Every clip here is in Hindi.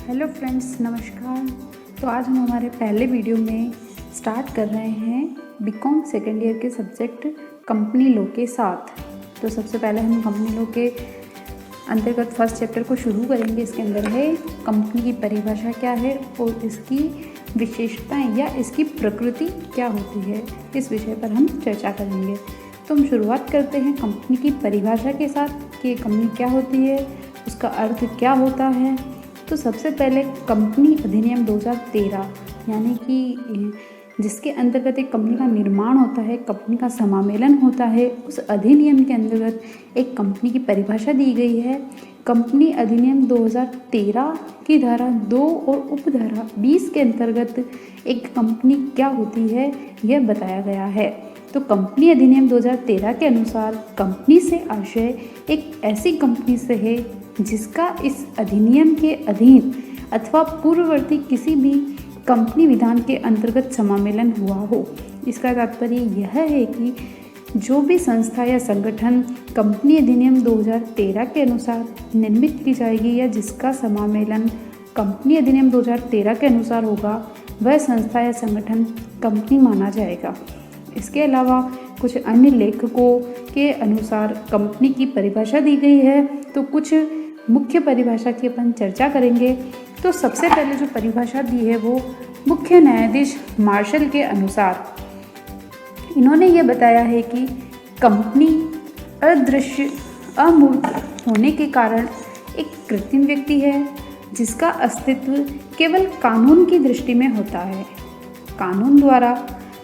हेलो फ्रेंड्स, नमस्कार। तो आज हम हमारे पहले वीडियो में स्टार्ट कर रहे हैं बीकॉम सेकेंड ईयर के सब्जेक्ट कंपनी लॉ के साथ। तो सबसे पहले हम कंपनी लॉ के अंतर्गत फर्स्ट चैप्टर को शुरू करेंगे। इसके अंदर है कंपनी की परिभाषा क्या है और इसकी विशेषताएं या इसकी प्रकृति क्या होती है, इस विषय पर हम चर्चा करेंगे। तो हम शुरुआत करते हैं कंपनी की परिभाषा के साथ कि कंपनी क्या होती है, उसका अर्थ क्या होता है। तो सबसे पहले कंपनी अधिनियम 2013 यानी कि जिसके अंतर्गत एक कंपनी का निर्माण होता है, कंपनी का समामेलन होता है, उस अधिनियम के अंतर्गत एक कंपनी की परिभाषा दी गई है। कंपनी अधिनियम 2013 की धारा 2 और उपधारा 20 के अंतर्गत एक कंपनी क्या होती है यह बताया गया है। तो कंपनी अधिनियम 2013 के अनुसार कंपनी से आशय एक ऐसी कंपनी से है जिसका इस अधिनियम के अधीन अथवा पूर्ववर्ती किसी भी कंपनी विधान के अंतर्गत समामेलन हुआ हो। इसका तात्पर्य यह है कि जो भी संस्था या संगठन कंपनी अधिनियम 2013 के अनुसार निर्मित की जाएगी या जिसका समामेलन कंपनी अधिनियम 2013 के अनुसार होगा, वह संस्था या संगठन कंपनी माना जाएगा। इसके अलावा कुछ अन्य लेखकों के अनुसार कंपनी की परिभाषा दी गई है। तो कुछ मुख्य परिभाषा की अपन चर्चा करेंगे। तो सबसे पहले जो परिभाषा दी है वो मुख्य न्यायाधीश मार्शल के अनुसार इन्होंने ये बताया है कि कंपनी अदृश्य अमूर्त होने के कारण एक कृत्रिम व्यक्ति है जिसका अस्तित्व केवल कानून की दृष्टि में होता है। कानून द्वारा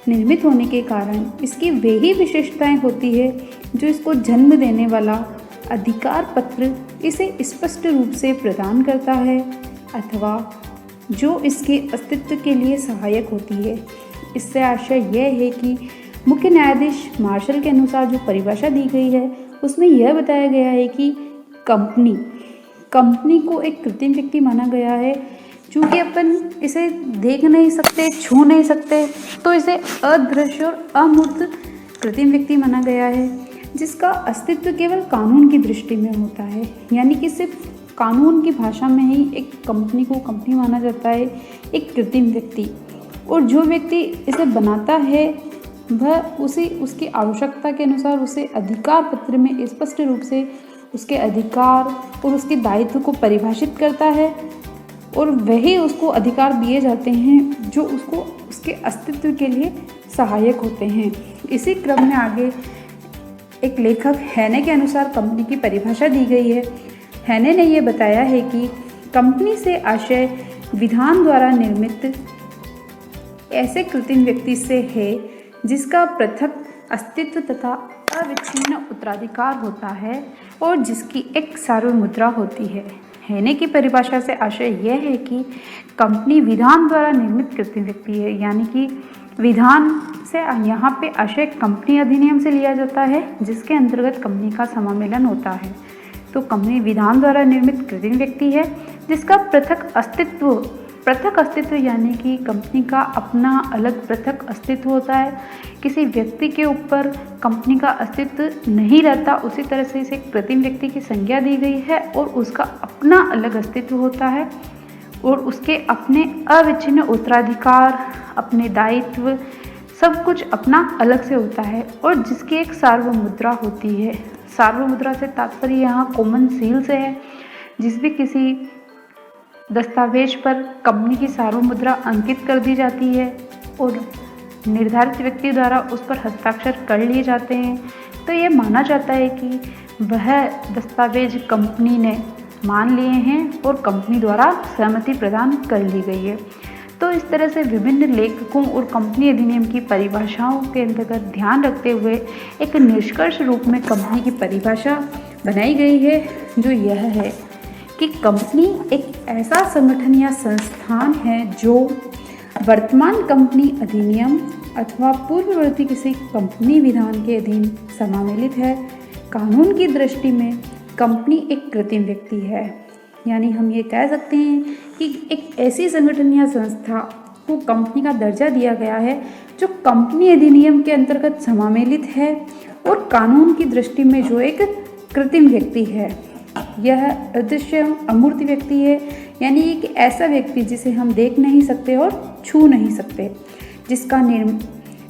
निर्मित होने के कारण इसकी वे ही विशेषताएं होती है जो इसको जन्म देने वाला अधिकार पत्र इसे स्पष्ट रूप से प्रदान करता है अथवा जो इसके अस्तित्व के लिए सहायक होती है। इससे आशय यह है कि मुख्य न्यायाधीश मार्शल के अनुसार जो परिभाषा दी गई है उसमें यह बताया गया है कि कंपनी को एक कृत्रिम व्यक्ति माना गया है। चूँकि अपन इसे देख नहीं सकते, छू नहीं सकते, तो इसे अदृश्य और अमूर्त कृत्रिम व्यक्ति माना गया है जिसका अस्तित्व केवल कानून की दृष्टि में होता है। यानी कि सिर्फ कानून की भाषा में ही एक कंपनी को कंपनी माना जाता है, एक कृत्रिम व्यक्ति। और जो व्यक्ति इसे बनाता है वह उसकी आवश्यकता के अनुसार उसे अधिकार पत्र में स्पष्ट रूप से उसके अधिकार और उसके दायित्व को परिभाषित करता है और वही उसको अधिकार दिए जाते हैं जो उसको उसके अस्तित्व के लिए सहायक होते हैं। इसी क्रम में आगे एक लेखक हैने के अनुसार कंपनी की परिभाषा दी गई है। हैने ने यह बताया है कि कंपनी से आशय विधान द्वारा निर्मित ऐसे कृत्रिम व्यक्ति से है जिसका पृथक अस्तित्व तथा अविच्छिन्न उत्तराधिकार होता है और जिसकी एक सार्वमुद्रा होती है। हैने की परिभाषा से आशय यह है कि कंपनी विधान द्वारा निर्मित कृत्रिम व्यक्ति है। यानी कि विधान से यहाँ पे आशय कंपनी अधिनियम से लिया जाता है जिसके अंतर्गत कंपनी का समामेलन होता है। तो कंपनी विधान द्वारा निर्मित कृत्रिम व्यक्ति है जिसका पृथक अस्तित्व यानी कि कंपनी का अपना अलग पृथक अस्तित्व होता है। किसी व्यक्ति के ऊपर कंपनी का अस्तित्व नहीं रहता, उसी तरह से इसे कृत्रिम व्यक्ति की संज्ञा दी गई है और उसका अपना अलग अस्तित्व होता है और उसके अपने अविच्छिन्न उत्तराधिकार, अपने दायित्व, सब कुछ अपना अलग से होता है और जिसकी एक सार्वमुद्रा होती है। सार्वमुद्रा से तात्पर्य यहाँ कॉमन सील से है। जिस भी किसी दस्तावेज पर कंपनी की सार्वमुद्रा अंकित कर दी जाती है और निर्धारित व्यक्ति द्वारा उस पर हस्ताक्षर कर लिए जाते हैं, तो ये माना जाता है कि वह दस्तावेज कंपनी ने मान लिए हैं और कंपनी द्वारा सहमति प्रदान कर ली गई है। तो इस तरह से विभिन्न लेखकों और कंपनी अधिनियम की परिभाषाओं के अंतर्गत ध्यान रखते हुए एक निष्कर्ष रूप में कंपनी की परिभाषा बनाई गई है, जो यह है कि कंपनी एक ऐसा संगठन या संस्थान है जो वर्तमान कंपनी अधिनियम अथवा पूर्ववर्ती किसी कंपनी विधान के अधीन समामेलित है। कानून की दृष्टि में कंपनी एक कृत्रिम व्यक्ति है। यानी हम ये कह सकते हैं कि एक ऐसी संगठन या संस्था को कंपनी का दर्जा दिया गया है जो कंपनी अधिनियम के अंतर्गत समामेलित है और कानून की दृष्टि में जो एक कृत्रिम व्यक्ति है। यह अदृश्य अमूर्त व्यक्ति है यानी एक ऐसा व्यक्ति जिसे हम देख नहीं सकते और छू नहीं सकते,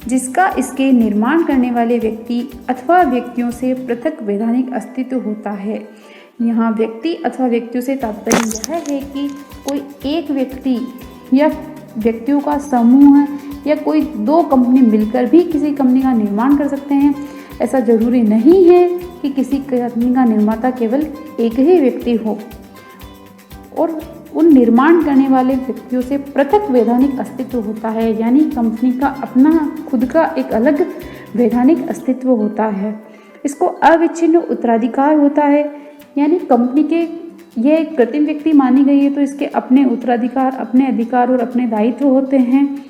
जिसका इसके निर्माण करने वाले व्यक्ति अथवा व्यक्तियों से पृथक वैधानिक अस्तित्व होता है। यहाँ व्यक्ति अथवा व्यक्तियों से तात्पर्य यह है कि कोई एक व्यक्ति या व्यक्तियों का समूह या कोई दो कंपनी मिलकर भी किसी कंपनी का निर्माण कर सकते हैं। ऐसा जरूरी नहीं है कि किसी कंपनी का निर्माता केवल एक ही व्यक्ति हो और उन निर्माण करने वाले व्यक्तियों से पृथक वैधानिक अस्तित्व होता है, यानी कंपनी का अपना खुद का एक अलग वैधानिक अस्तित्व होता है। इसको अविच्छिन्न उत्तराधिकार होता है, यानी कंपनी के यह एक कृत्रिम व्यक्ति मानी गई है तो इसके अपने उत्तराधिकार, अपने अधिकार और अपने दायित्व होते हैं,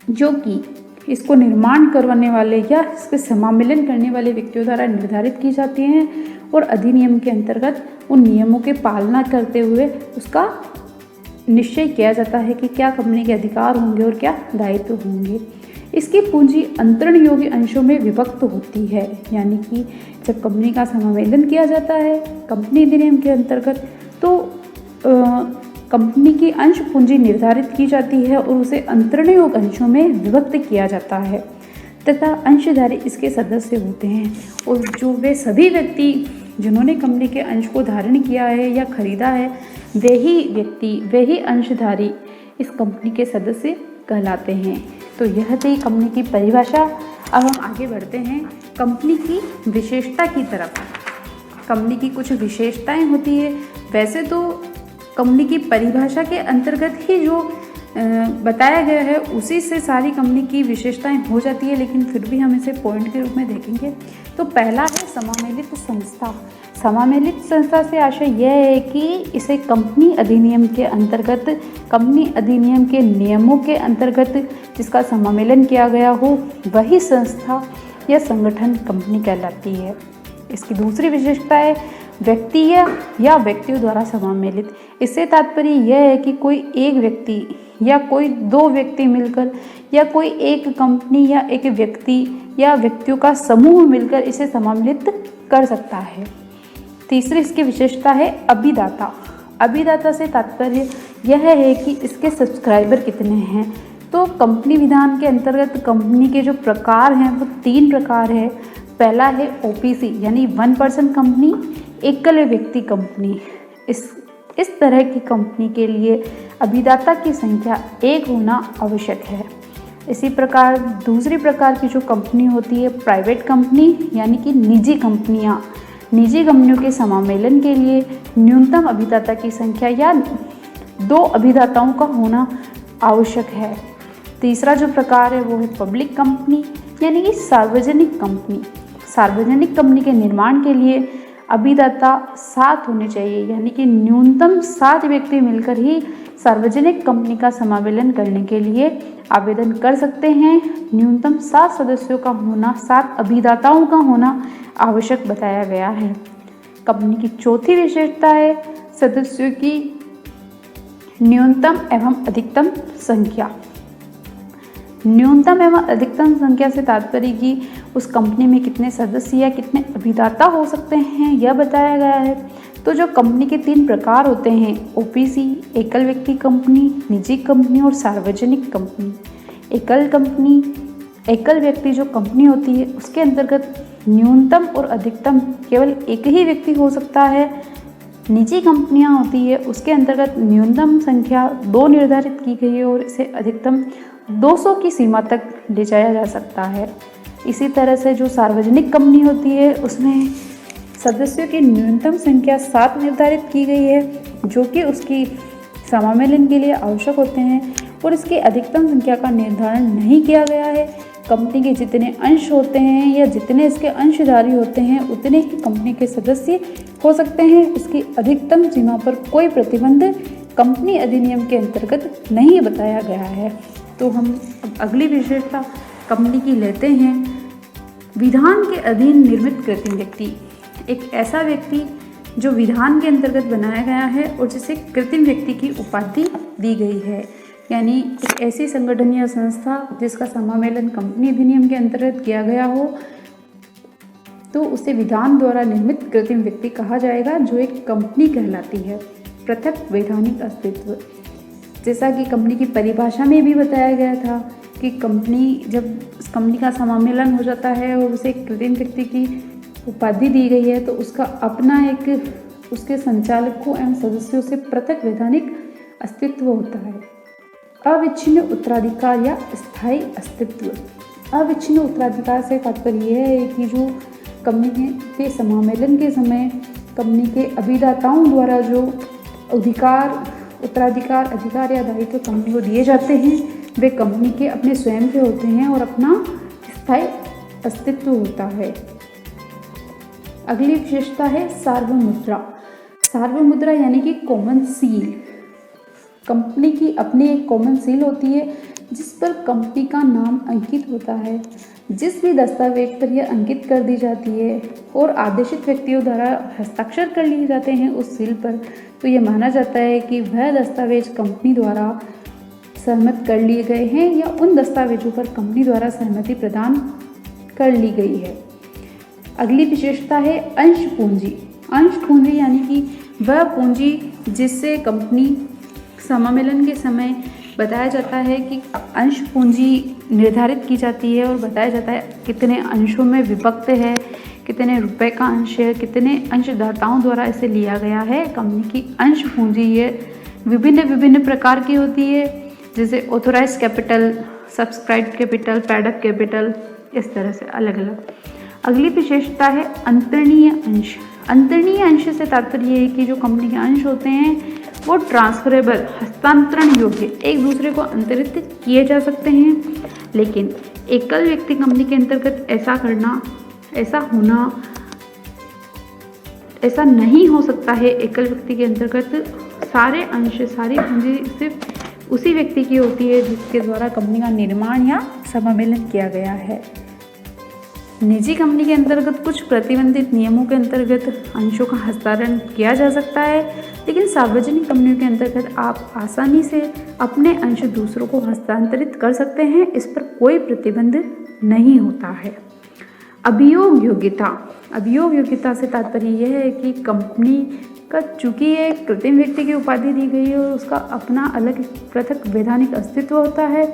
जो कि इसको निर्माण करवाने वाले या इसके समामेलन करने वाले व्यक्तियों द्वारा निर्धारित की जाती हैं और अधिनियम के अंतर्गत उन नियमों की पालना करते हुए उसका निश्चय किया जाता है कि क्या कंपनी के अधिकार होंगे और क्या दायित्व होंगे। इसकी पूंजी अंतरण योग्य अंशों में विभक्त होती है, यानी कि जब कंपनी का समामेलन किया जाता है कंपनी अधिनियम के अंतर्गत तो कंपनी की अंश पूंजी निर्धारित की जाती है और उसे अंतरण योग्य अंशों में विभक्त किया जाता है तथा अंशधारी इसके सदस्य होते हैं। और जो वे सभी व्यक्ति जिन्होंने कंपनी के अंश को धारण किया है या खरीदा है वे ही अंशधारी इस कंपनी के सदस्य कहलाते हैं। तो यह थी कंपनी की परिभाषा। अब हम आगे बढ़ते हैं कंपनी की विशेषता की तरफ। कंपनी की कुछ विशेषताएं होती है। वैसे तो कंपनी की परिभाषा के अंतर्गत ही जो बताया गया है उसी से सारी कंपनी की विशेषताएं हो जाती है, लेकिन फिर भी हम इसे पॉइंट के रूप में देखेंगे। तो पहला है समामेलित संस्था। समामेलित संस्था से आशय यह है कि इसे कंपनी अधिनियम के अंतर्गत, कंपनी अधिनियम के नियमों के अंतर्गत जिसका समामेलन किया गया हो वही संस्था या संगठन कंपनी कहलाती है। इसकी दूसरी विशेषता है व्यक्तिय या व्यक्तियों द्वारा समामेलित। इससे तात्पर्य यह है कि कोई एक व्यक्ति या कोई दो व्यक्ति मिलकर या कोई एक कंपनी या एक व्यक्ति या व्यक्तियों का समूह मिलकर इसे समामेलित कर सकता है। तीसरी इसकी विशेषता है अभिदाता। अभिदाता से तात्पर्य यह है कि इसके सब्सक्राइबर कितने हैं। तो कंपनी विधान के अंतर्गत कंपनी के जो प्रकार हैं वो 3 प्रकार है। पहला है ओपीसी यानी 1 पर्सन कंपनी, एकल व्यक्ति कंपनी। इस तरह की कंपनी के लिए अभिदाता की संख्या 1 होना आवश्यक है। इसी प्रकार दूसरी प्रकार की जो कंपनी होती है प्राइवेट कंपनी यानी कि निजी कंपनियां। निजी कंपनियों के समामेलन के लिए न्यूनतम अभिदाता की संख्या या 2 अभिदाताओं का होना आवश्यक है। तीसरा जो प्रकार है वो है पब्लिक कंपनी यानी कि सार्वजनिक कंपनी। सार्वजनिक कंपनी के निर्माण के लिए अभिदाता 7 होने चाहिए, यानी कि न्यूनतम 7 व्यक्ति मिलकर ही सार्वजनिक कंपनी का समावेलन करने के लिए आवेदन कर सकते हैं। न्यूनतम 7 सदस्यों का होना, 7 अभिदाताओं का होना आवश्यक बताया गया है। कंपनी की चौथी विशेषता है सदस्यों की न्यूनतम एवं अधिकतम संख्या। न्यूनतम एवं अधिकतम संख्या से तात्पर्य कि उस कंपनी में कितने सदस्य या कितने अभिदाता हो सकते हैं यह बताया गया है। तो जो कंपनी के 3 प्रकार होते हैं ओपीसी, एकल व्यक्ति कंपनी, निजी कंपनी और सार्वजनिक कंपनी। एकल व्यक्ति जो कंपनी होती है उसके अंतर्गत न्यूनतम और अधिकतम केवल एक ही व्यक्ति हो सकता है। निजी कंपनियां होती है उसके अंतर्गत न्यूनतम संख्या 2 निर्धारित की गई है और इसे अधिकतम 200 की सीमा तक ले जाया जा सकता है। इसी तरह से जो सार्वजनिक कंपनी होती है उसमें सदस्यों की न्यूनतम संख्या 7 निर्धारित की गई है जो कि उसकी समामेलन के लिए आवश्यक होते हैं और इसकी अधिकतम संख्या का निर्धारण नहीं किया गया है। कंपनी के जितने अंश होते हैं या जितने इसके अंशधारी होते हैं उतने ही कंपनी के सदस्य हो सकते हैं। इसकी अधिकतम सीमा पर कोई प्रतिबंध कंपनी अधिनियम के अंतर्गत नहीं बताया गया है। तो हम अब अगली विशेषता कंपनी की लेते हैं। विधान के अधीन निर्मित कृत्रिम व्यक्ति। एक ऐसा व्यक्ति जो विधान के अंतर्गत बनाया गया है और जिसे कृत्रिम व्यक्ति की उपाधि दी गई है, यानी एक ऐसी संगठन या संस्था जिसका समामेलन कंपनी अधिनियम के अंतर्गत किया गया हो तो उसे विधान द्वारा निर्मित कृत्रिम व्यक्ति कहा जाएगा जो एक कंपनी कहलाती है। पृथक वैधानिक अस्तित्व। जैसा कि कंपनी की परिभाषा में भी बताया गया था कि जब कंपनी का समामेलन हो जाता है और उसे एक कृत्रिम व्यक्ति की उपाधि दी गई है तो उसका अपना एक उसके संचालकों एवं सदस्यों से पृथक वैधानिक अस्तित्व होता है। अविच्छिन्न उत्तराधिकार या स्थायी अस्तित्व। अविच्छिन्न उत्तराधिकार से तात्पर्य यह है कि जो कंपनी के समामेलन के समय कंपनी के अभिदाताओं द्वारा जो उत्तराधिकार अधिकार या दायित्व कंपनी को दिए जाते हैं वे कंपनी के अपने स्वयं के होते हैं और अपना स्थायी अस्तित्व होता है। अगली विशेषता है सार्वमुद्रा। सार्वमुद्रा यानी कि कॉमन सील। कंपनी की अपनी एक कॉमन सील होती है जिस पर कंपनी का नाम अंकित होता है। जिस भी दस्तावेज पर यह अंकित कर दी जाती है और आदेशित व्यक्तियों द्वारा हस्ताक्षर कर लिए जाते हैं उस सील पर, तो यह माना जाता है कि वह दस्तावेज कंपनी द्वारा सहमत कर लिए गए हैं या उन दस्तावेजों पर कंपनी द्वारा सहमति प्रदान कर ली गई है। अगली विशेषता है अंश पूंजी। अंश पूंजी यानी कि वह पूंजी जिससे कंपनी समामेलन के समय बताया जाता है कि अंश पूंजी निर्धारित की जाती है और बताया जाता है कितने अंशों में विभक्त है, कितने रुपए का अंश है, कितने अंशदाताओं द्वारा इसे लिया गया है। कंपनी की अंश पूंजी ये विभिन्न प्रकार की होती है, जैसे authorise capital, subscribe capital, paid up capital, इस तरह से अलग अलग। अगली विशेषता है अंतरणीय अंश। अंतरणीय अंश से तात्पर्य है कि जो कंपनी के अंश होते हैं वो ट्रांसफरेबल, हस्तांतरण योग्य, एक दूसरे को अंतरित किए जा सकते हैं, लेकिन एकल व्यक्ति कंपनी के अंतर्गत ऐसा नहीं हो सकता है। एकल व्यक्ति के अंतर्गत सारे अंश, सारी पूंजी सिर्फ उसी व्यक्ति की होती है जिसके द्वारा कंपनी का निर्माण या समामेलन किया गया है। निजी कंपनी के अंतर्गत कुछ प्रतिबंधित नियमों के अंतर्गत अंशों का हस्तांतरण किया जा सकता है, लेकिन सार्वजनिक कंपनियों के अंतर्गत आप आसानी से अपने अंश दूसरों को हस्तांतरित कर सकते हैं, इस पर कोई प्रतिबंध नहीं होता है। अभियोग योग्यता। अभियोग योग्यता से तात्पर्य यह है कि कंपनी का चूंकि एक कृत्रिम व्यक्ति की उपाधि दी गई है और उसका अपना अलग पृथक वैधानिक अस्तित्व होता है,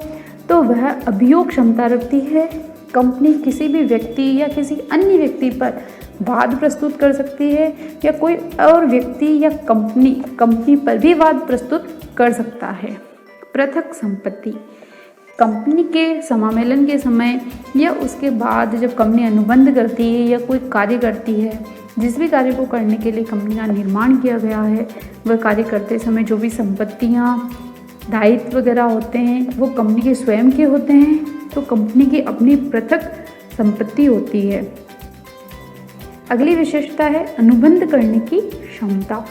तो वह अभियोग क्षमता रखती है। कंपनी किसी भी व्यक्ति या किसी अन्य व्यक्ति पर वाद प्रस्तुत कर सकती है या कोई और व्यक्ति या कंपनी पर भी वाद प्रस्तुत कर सकता है। पृथक संपत्ति। कंपनी के समामेलन के समय या उसके बाद जब कंपनी अनुबंध करती है या कोई कार्य करती है, जिस भी कार्य को करने के लिए कंपनी का निर्माण किया गया है, वह कार्य करते समय जो भी संपत्तियाँ, दायित्व वगैरह होते हैं वो कंपनी के स्वयं के होते हैं, तो कंपनी की अपनी पृथक संपत्ति होती है। अगली विशेषता है अनुबंध करने की क्षमता।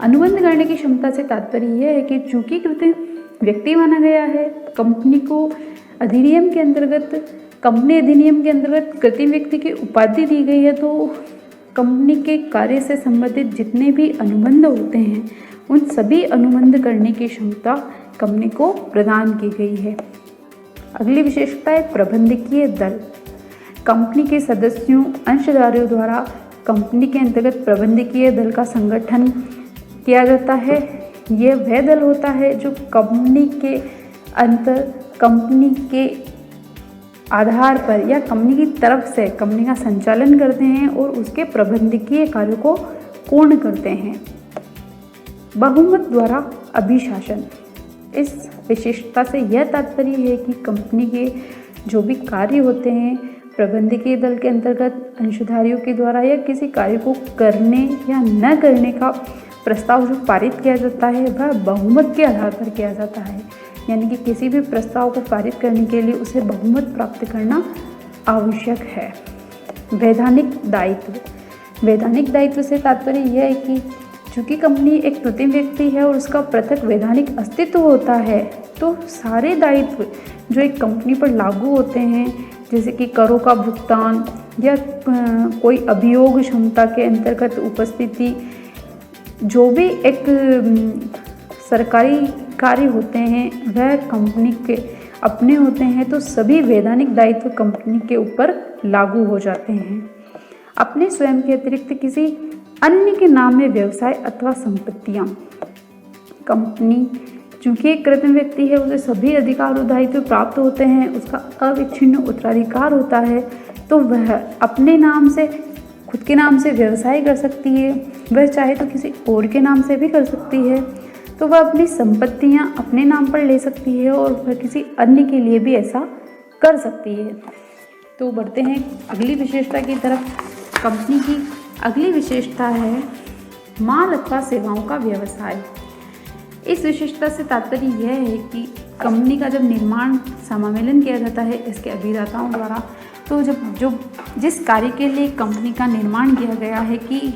अनुबंध करने की क्षमता से तात्पर्य यह है कि चूंकि कृत्रिम व्यक्ति माना गया है, कंपनी अधिनियम के अंतर्गत कृत्रिम व्यक्ति की उपाधि दी गई है, तो कंपनी के कार्य से संबंधित जितने भी अनुबंध होते हैं उन सभी अनुबंध करने की क्षमता कंपनी को प्रदान की गई है। अगली विशेषता है प्रबंधकीय दल। कंपनी के सदस्यों, अंशधारियों द्वारा कंपनी के अंतर्गत प्रबंधकीय दल का संगठन किया जाता है। यह वह दल होता है जो कंपनी के आधार पर या कंपनी की तरफ से कंपनी का संचालन करते हैं और उसके प्रबंधकीय कार्यों को पूर्ण करते हैं। बहुमत द्वारा अभिशासन। इस विशेषता से यह तात्पर्य है कि कंपनी के जो भी कार्य होते हैं प्रबंधकीय दल के अंतर्गत अंशधारियों के द्वारा या किसी कार्य को करने या न करने का प्रस्ताव जो पारित किया जाता है वह बहुमत के आधार पर किया जाता है। यानी कि किसी भी प्रस्ताव को पारित करने के लिए उसे बहुमत प्राप्त करना आवश्यक है। वैधानिक दायित्व। वैधानिक दायित्व से तात्पर्य यह है कि चूँकि कंपनी एक कृत्रिम व्यक्ति है और उसका पृथक वैधानिक अस्तित्व होता है, तो सारे दायित्व जो एक कंपनी पर लागू होते हैं, जैसे कि करों का भुगतान या कोई अभियोग क्षमता के अंतर्गत उपस्थिति, जो भी एक सरकारी कार्य होते हैं वह कंपनी के अपने होते हैं, तो सभी वैधानिक दायित्व कंपनी के ऊपर लागू हो जाते हैं। अपने स्वयं के अतिरिक्त किसी अन्य के नाम में व्यवसाय अथवा संपत्तियाँ। कंपनी चूँकि एक कृत्रिम व्यक्ति है, उसे सभी अधिकार और दायित्व प्राप्त होते हैं, उसका अविच्छिन्न उत्तराधिकार होता है, तो वह अपने नाम से, खुद के नाम से व्यवसाय कर सकती है। वह चाहे तो किसी और के नाम से भी कर सकती है। तो वह अपनी संपत्तियां अपने नाम पर ले सकती है और वह किसी अन्य के लिए भी ऐसा कर सकती है। तो बढ़ते हैं अगली विशेषता की तरफ। कंपनी की अगली विशेषता है माल अथवा सेवाओं का व्यवसाय। इस विशेषता से तात्पर्य यह है कि कंपनी का जब निर्माण समामेलन किया जाता है इसके अभिदाताओं द्वारा, तो जिस कार्य के लिए कंपनी का निर्माण किया गया है, कि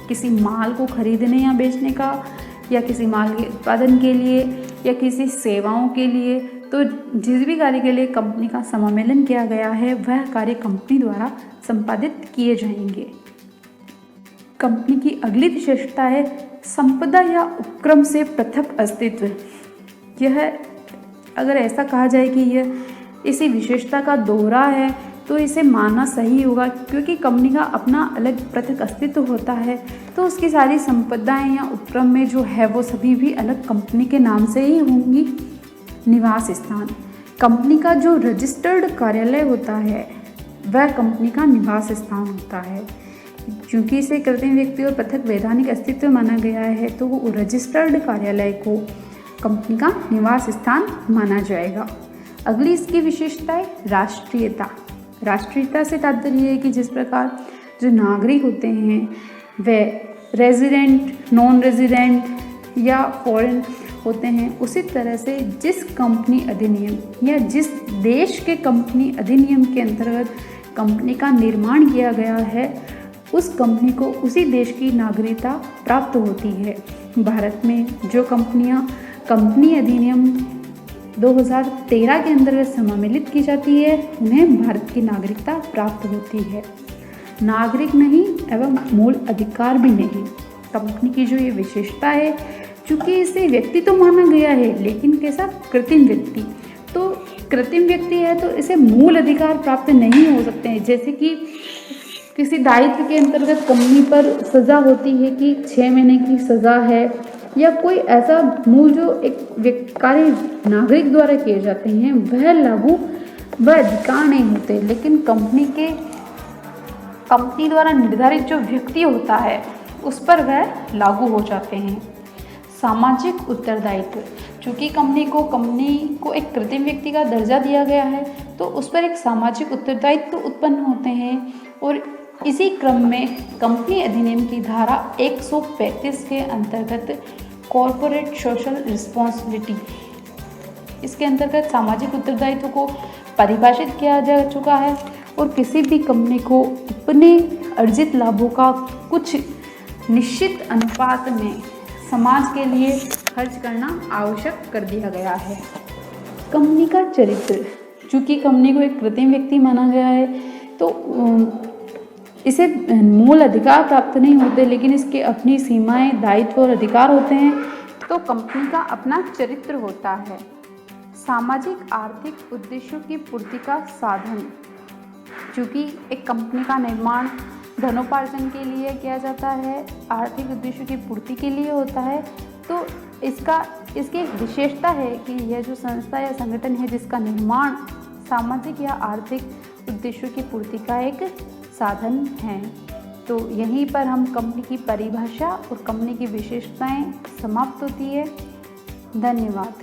किसी माल को खरीदने या बेचने का, या किसी माल के उत्पादन के लिए, या किसी सेवाओं के लिए, तो जिस भी कार्य के लिए कंपनी का समामेलन किया गया है वह कार्य कंपनी द्वारा संपादित किए जाएंगे। कंपनी की अगली विशेषता है संपदा या उपक्रम से पृथक अस्तित्व। यह अगर ऐसा कहा जाए कि यह इसी विशेषता का दोहरा है तो इसे मानना सही होगा, क्योंकि कंपनी का अपना अलग पृथक अस्तित्व होता है, तो उसकी सारी संपदाएं या उपक्रम में जो है वो सभी भी अलग कंपनी के नाम से ही होंगी। निवास स्थान, कंपनी का जो रजिस्टर्ड कार्यालय होता है वह कंपनी का निवास स्थान होता है। क्योंकि इसे कृत्रिम व्यक्ति और पृथक वैधानिक अस्तित्व माना गया है, तो वो रजिस्टर्ड कार्यालय को कंपनी का निवास स्थान माना जाएगा। अगली इसकी विशेषता है राष्ट्रीयता। राष्ट्रीयता से तात्पर्य है कि जिस प्रकार जो नागरिक होते हैं वे रेजिडेंट, नॉन रेजिडेंट या फॉरेन होते हैं, उसी तरह से जिस कंपनी अधिनियम या जिस देश के कंपनी अधिनियम के अंतर्गत कंपनी का निर्माण किया गया है, उस कंपनी को उसी देश की नागरिकता प्राप्त होती है। भारत में जो कंपनियां कंपनी अधिनियम 2013 के अंतर्गत समामेलित की जाती है उन्हें भारत की नागरिकता प्राप्त होती है। नागरिक नहीं एवं मूल अधिकार भी नहीं। कंपनी की जो ये विशेषता है, चूँकि इसे व्यक्ति तो माना गया है लेकिन कैसा, कृत्रिम व्यक्ति, तो कृत्रिम व्यक्ति है तो इसे मूल अधिकार प्राप्त नहीं हो सकते हैं। जैसे कि किसी दायित्व के अंतर्गत कंपनी पर सज़ा होती है कि 6 महीने की सज़ा है, या कोई ऐसा मूल जो एक कार्य नागरिक द्वारा किए जाते हैं वह लागू वह अधिकार नहीं होते, लेकिन कंपनी द्वारा निर्धारित जो व्यक्ति होता है उस पर वह लागू हो जाते हैं। सामाजिक उत्तरदायित्व, चूँकि कंपनी को एक कृत्रिम व्यक्ति का दर्जा दिया गया है तो उस पर एक सामाजिक उत्तरदायित्व उत्पन्न होते हैं, और इसी क्रम में कंपनी अधिनियम की धारा 135 के अंतर्गत कॉरपोरेट सोशल रिस्पॉन्सिबिलिटी, इसके अंतर्गत सामाजिक उत्तरदायित्व को परिभाषित किया जा चुका है, और किसी भी कंपनी को अपने अर्जित लाभों का कुछ निश्चित अनुपात में समाज के लिए खर्च करना आवश्यक कर दिया गया है। कंपनी का चरित्र, चूँकि कंपनी को एक कृत्रिम व्यक्ति माना गया है तो इसे मूल अधिकार प्राप्त नहीं होते, लेकिन इसके अपनी सीमाएं, दायित्व और अधिकार होते हैं, तो कंपनी का अपना चरित्र होता है। सामाजिक आर्थिक उद्देश्यों की पूर्ति का साधन, चूँकि एक कंपनी का निर्माण धनोपार्जन के लिए किया जाता है, आर्थिक उद्देश्यों की पूर्ति के लिए होता है, तो इसकी एक विशेषता है कि यह जो संस्था या संगठन है जिसका निर्माण सामाजिक या आर्थिक उद्देश्यों की पूर्ति का एक साधन है। तो यहीं पर हम कंपनी की परिभाषा और कंपनी की विशेषताएं समाप्त होती है। धन्यवाद।